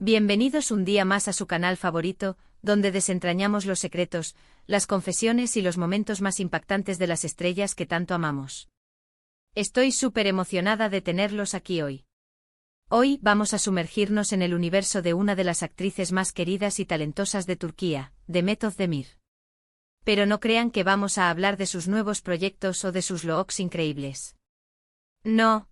Bienvenidos un día más a su canal favorito, donde desentrañamos los secretos, las confesiones y los momentos más impactantes de las estrellas que tanto amamos. Estoy súper emocionada de tenerlos aquí hoy. Hoy vamos a sumergirnos en el universo de una de las actrices más queridas y talentosas de Turquía, Demet Özdemir. Pero no crean que vamos a hablar de sus nuevos proyectos o de sus looks increíbles. No.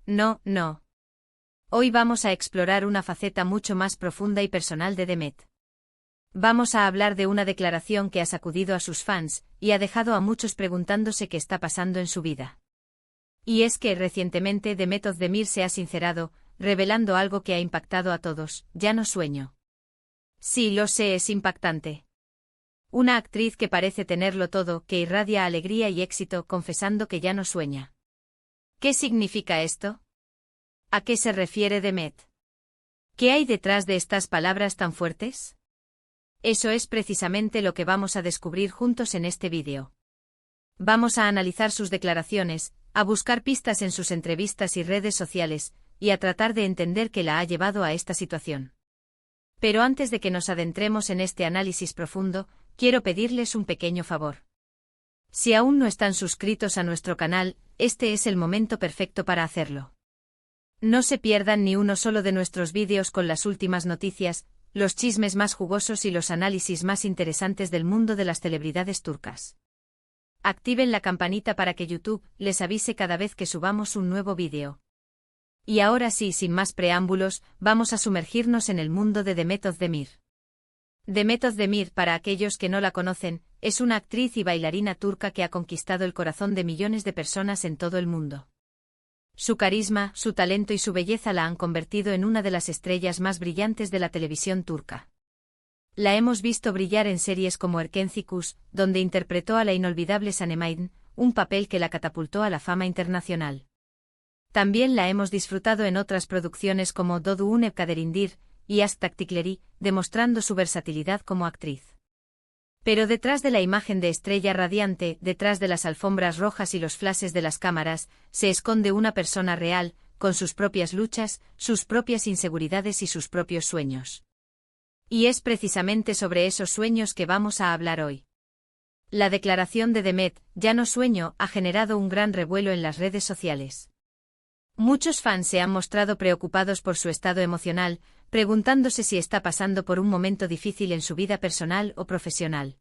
Hoy vamos a explorar una faceta mucho más profunda y personal de Demet. Vamos a hablar de una declaración que ha sacudido a sus fans y ha dejado a muchos preguntándose qué está pasando en su vida. Y es que recientemente Demet Özdemir se ha sincerado, revelando algo que ha impactado a todos: ya no sueño. Sí, lo sé, es impactante. Una actriz que parece tenerlo todo, que irradia alegría y éxito, confesando que ya no sueña. ¿Qué significa esto? ¿A qué se refiere Demet? ¿Qué hay detrás de estas palabras tan fuertes? Eso es precisamente lo que vamos a descubrir juntos en este vídeo. Vamos a analizar sus declaraciones, a buscar pistas en sus entrevistas y redes sociales, y a tratar de entender qué la ha llevado a esta situación. Pero antes de que nos adentremos en este análisis profundo, quiero pedirles un pequeño favor. Si aún no están suscritos a nuestro canal, este es el momento perfecto para hacerlo. No se pierdan ni uno solo de nuestros vídeos con las últimas noticias, los chismes más jugosos y los análisis más interesantes del mundo de las celebridades turcas. Activen la campanita para que YouTube les avise cada vez que subamos un nuevo vídeo. Y ahora sí, sin más preámbulos, vamos a sumergirnos en el mundo de Demet Özdemir. Demet Özdemir, para aquellos que no la conocen, es una actriz y bailarina turca que ha conquistado el corazón de millones de personas en todo el mundo. Su carisma, su talento y su belleza la han convertido en una de las estrellas más brillantes de la televisión turca. La hemos visto brillar en series como Erkenci, donde interpretó a la inolvidable Sanem Aydin, un papel que la catapultó a la fama internacional. También la hemos disfrutado en otras producciones como Doğduğun Ev Kaderindir y Aşk Taktikleri, demostrando su versatilidad como actriz. Pero detrás de la imagen de estrella radiante, detrás de las alfombras rojas y los flashes de las cámaras, se esconde una persona real, con sus propias luchas, sus propias inseguridades y sus propios sueños. Y es precisamente sobre esos sueños que vamos a hablar hoy. La declaración de Demet, ya no sueño, ha generado un gran revuelo en las redes sociales. Muchos fans se han mostrado preocupados por su estado emocional, preguntándose si está pasando por un momento difícil en su vida personal o profesional.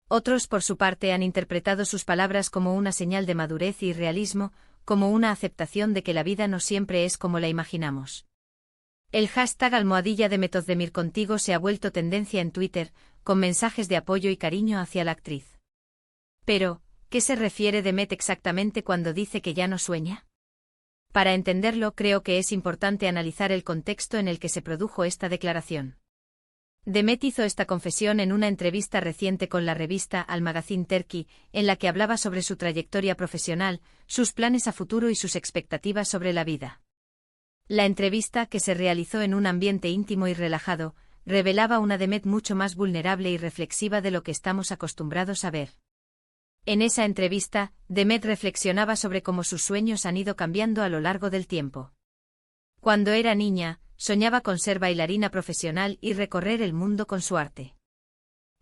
Otros, por su parte, han interpretado sus palabras como una señal de madurez y realismo, como una aceptación de que la vida no siempre es como la imaginamos. El hashtag #Demet Özdemir contigo se ha vuelto tendencia en Twitter, con mensajes de apoyo y cariño hacia la actriz. Pero, ¿qué se refiere Demet exactamente cuando dice que ya no sueña? Para entenderlo, creo que es importante analizar el contexto en el que se produjo esta declaración. Demet hizo esta confesión en una entrevista reciente con la revista Al Magazine Turkey, en la que hablaba sobre su trayectoria profesional, sus planes a futuro y sus expectativas sobre la vida. La entrevista, que se realizó en un ambiente íntimo y relajado, revelaba una Demet mucho más vulnerable y reflexiva de lo que estamos acostumbrados a ver. En esa entrevista, Demet reflexionaba sobre cómo sus sueños han ido cambiando a lo largo del tiempo. Cuando era niña, soñaba con ser bailarina profesional y recorrer el mundo con su arte.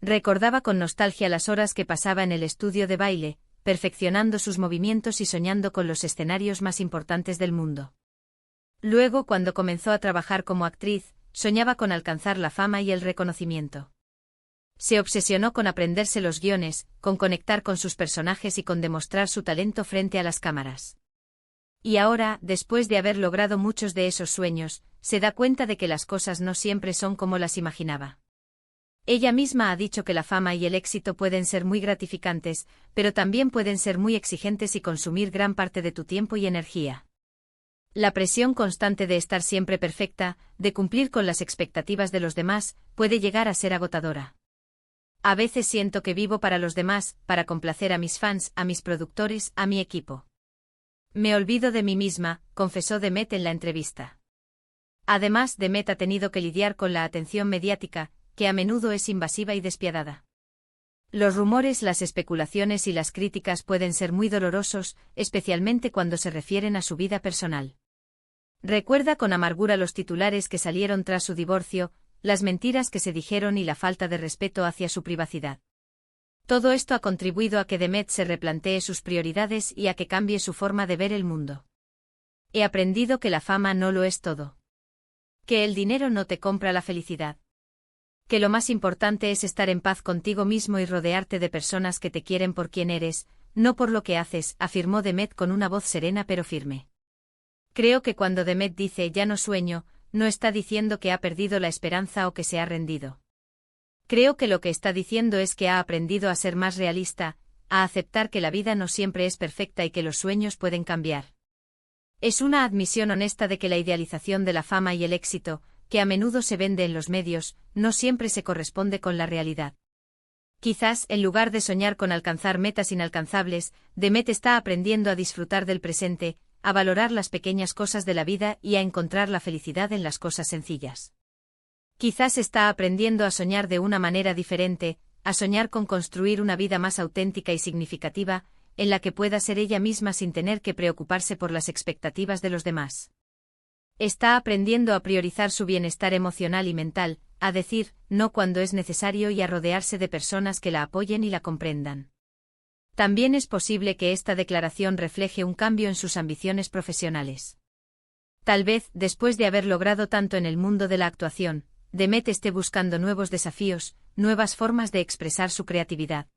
Recordaba con nostalgia las horas que pasaba en el estudio de baile, perfeccionando sus movimientos y soñando con los escenarios más importantes del mundo. Luego, cuando comenzó a trabajar como actriz, soñaba con alcanzar la fama y el reconocimiento. Se obsesionó con aprenderse los guiones, con conectar con sus personajes y con demostrar su talento frente a las cámaras. Y ahora, después de haber logrado muchos de esos sueños, se da cuenta de que las cosas no siempre son como las imaginaba. Ella misma ha dicho que la fama y el éxito pueden ser muy gratificantes, pero también pueden ser muy exigentes y consumir gran parte de tu tiempo y energía. La presión constante de estar siempre perfecta, de cumplir con las expectativas de los demás, puede llegar a ser agotadora. A veces siento que vivo para los demás, para complacer a mis fans, a mis productores, a mi equipo. Me olvido de mí misma, confesó Demet en la entrevista. Además, Demet ha tenido que lidiar con la atención mediática, que a menudo es invasiva y despiadada. Los rumores, las especulaciones y las críticas pueden ser muy dolorosos, especialmente cuando se refieren a su vida personal. Recuerda con amargura los titulares que salieron tras su divorcio, las mentiras que se dijeron y la falta de respeto hacia su privacidad. Todo esto ha contribuido a que Demet se replantee sus prioridades y a que cambie su forma de ver el mundo. He aprendido que la fama no lo es todo. Que el dinero no te compra la felicidad. Que lo más importante es estar en paz contigo mismo y rodearte de personas que te quieren por quien eres, no por lo que haces, afirmó Demet con una voz serena pero firme. Creo que cuando Demet dice ya no sueño, no está diciendo que ha perdido la esperanza o que se ha rendido. Creo que lo que está diciendo es que ha aprendido a ser más realista, a aceptar que la vida no siempre es perfecta y que los sueños pueden cambiar. Es una admisión honesta de que la idealización de la fama y el éxito, que a menudo se vende en los medios, no siempre se corresponde con la realidad. Quizás, en lugar de soñar con alcanzar metas inalcanzables, Demet está aprendiendo a disfrutar del presente, a valorar las pequeñas cosas de la vida y a encontrar la felicidad en las cosas sencillas. Quizás está aprendiendo a soñar de una manera diferente, a soñar con construir una vida más auténtica y significativa, en la que pueda ser ella misma sin tener que preocuparse por las expectativas de los demás. Está aprendiendo a priorizar su bienestar emocional y mental, a decir no cuando es necesario y a rodearse de personas que la apoyen y la comprendan. También es posible que esta declaración refleje un cambio en sus ambiciones profesionales. Tal vez, después de haber logrado tanto en el mundo de la actuación, Demet esté buscando nuevos desafíos, nuevas formas de expresar su creatividad.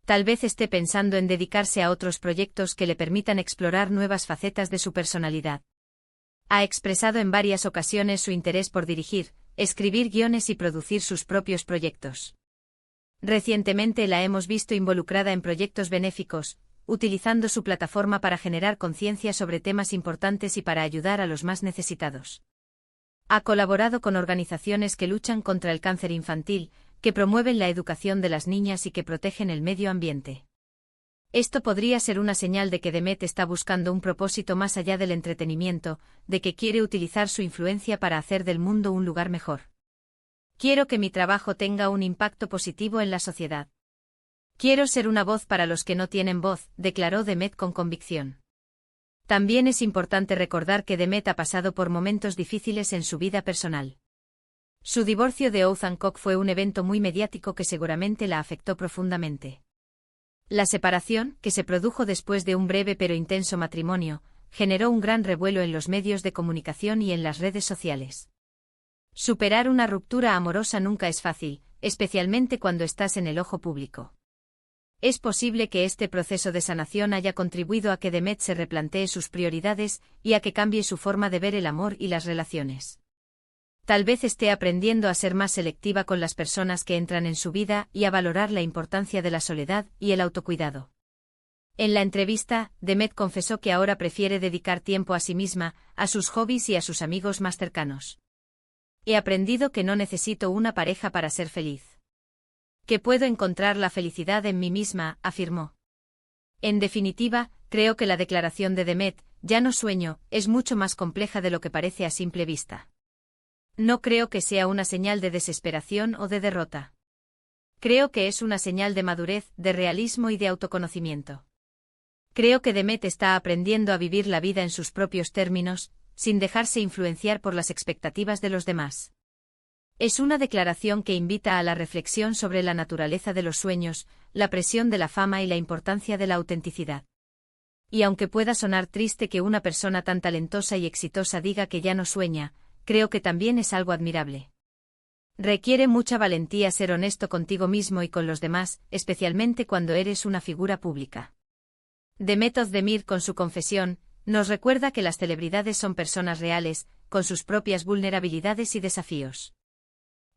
Tal vez esté pensando en dedicarse a otros proyectos que le permitan explorar nuevas facetas de su personalidad. Ha expresado en varias ocasiones su interés por dirigir, escribir guiones y producir sus propios proyectos. Recientemente la hemos visto involucrada en proyectos benéficos, utilizando su plataforma para generar conciencia sobre temas importantes y para ayudar a los más necesitados. Ha colaborado con organizaciones que luchan contra el cáncer infantil, que promueven la educación de las niñas y que protegen el medio ambiente. Esto podría ser una señal de que Demet está buscando un propósito más allá del entretenimiento, de que quiere utilizar su influencia para hacer del mundo un lugar mejor. Quiero que mi trabajo tenga un impacto positivo en la sociedad. Quiero ser una voz para los que no tienen voz, declaró Demet con convicción. También es importante recordar que Demet ha pasado por momentos difíciles en su vida personal. Su divorcio de Oath Hancock fue un evento muy mediático que seguramente la afectó profundamente. La separación, que se produjo después de un breve pero intenso matrimonio, generó un gran revuelo en los medios de comunicación y en las redes sociales. Superar una ruptura amorosa nunca es fácil, especialmente cuando estás en el ojo público. Es posible que este proceso de sanación haya contribuido a que Demet se replantee sus prioridades y a que cambie su forma de ver el amor y las relaciones. Tal vez esté aprendiendo a ser más selectiva con las personas que entran en su vida y a valorar la importancia de la soledad y el autocuidado. En la entrevista, Demet confesó que ahora prefiere dedicar tiempo a sí misma, a sus hobbies y a sus amigos más cercanos. He aprendido que no necesito una pareja para ser feliz. Que puedo encontrar la felicidad en mí misma, afirmó. En definitiva, creo que la declaración de Demet, ya no sueño, es mucho más compleja de lo que parece a simple vista. No creo que sea una señal de desesperación o de derrota. Creo que es una señal de madurez, de realismo y de autoconocimiento. Creo que Demet está aprendiendo a vivir la vida en sus propios términos, sin dejarse influenciar por las expectativas de los demás. Es una declaración que invita a la reflexión sobre la naturaleza de los sueños, la presión de la fama y la importancia de la autenticidad. Y aunque pueda sonar triste que una persona tan talentosa y exitosa diga que ya no sueña, creo que también es algo admirable. Requiere mucha valentía ser honesto contigo mismo y con los demás, especialmente cuando eres una figura pública. Demet Özdemir, con su confesión, nos recuerda que las celebridades son personas reales, con sus propias vulnerabilidades y desafíos.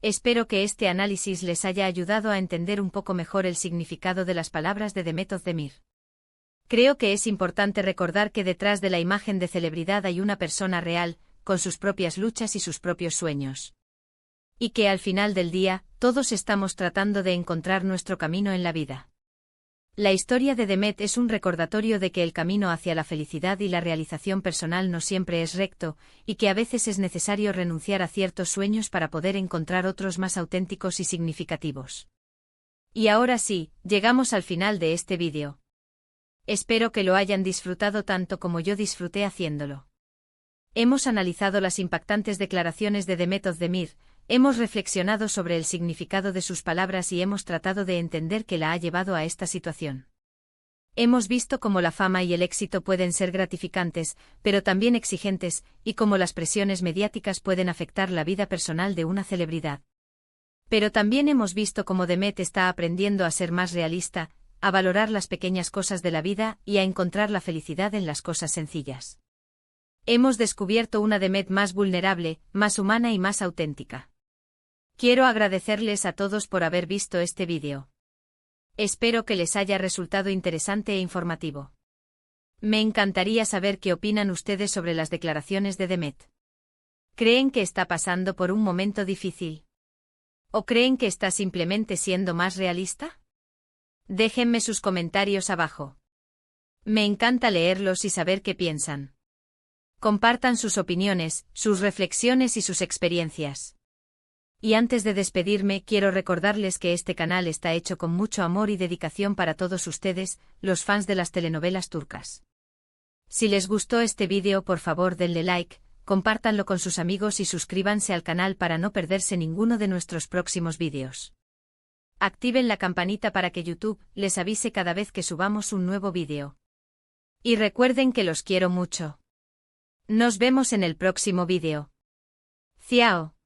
Espero que este análisis les haya ayudado a entender un poco mejor el significado de las palabras de Demet Özdemir. Creo que es importante recordar que detrás de la imagen de celebridad hay una persona real, con sus propias luchas y sus propios sueños. Y que al final del día, todos estamos tratando de encontrar nuestro camino en la vida. La historia de Demet es un recordatorio de que el camino hacia la felicidad y la realización personal no siempre es recto, y que a veces es necesario renunciar a ciertos sueños para poder encontrar otros más auténticos y significativos. Y ahora sí, llegamos al final de este vídeo. Espero que lo hayan disfrutado tanto como yo disfruté haciéndolo. Hemos analizado las impactantes declaraciones de Demet Özdemir, hemos reflexionado sobre el significado de sus palabras y hemos tratado de entender qué la ha llevado a esta situación. Hemos visto cómo la fama y el éxito pueden ser gratificantes, pero también exigentes, y cómo las presiones mediáticas pueden afectar la vida personal de una celebridad. Pero también hemos visto cómo Demet está aprendiendo a ser más realista, a valorar las pequeñas cosas de la vida y a encontrar la felicidad en las cosas sencillas. Hemos descubierto una Demet más vulnerable, más humana y más auténtica. Quiero agradecerles a todos por haber visto este vídeo. Espero que les haya resultado interesante e informativo. Me encantaría saber qué opinan ustedes sobre las declaraciones de Demet. ¿Creen que está pasando por un momento difícil? ¿O creen que está simplemente siendo más realista? Déjenme sus comentarios abajo. Me encanta leerlos y saber qué piensan. Compartan sus opiniones, sus reflexiones y sus experiencias. Y antes de despedirme, quiero recordarles que este canal está hecho con mucho amor y dedicación para todos ustedes, los fans de las telenovelas turcas. Si les gustó este vídeo, por favor denle like, compártanlo con sus amigos y suscríbanse al canal para no perderse ninguno de nuestros próximos vídeos. Activen la campanita para que YouTube les avise cada vez que subamos un nuevo vídeo. Y recuerden que los quiero mucho. Nos vemos en el próximo vídeo. Ciao.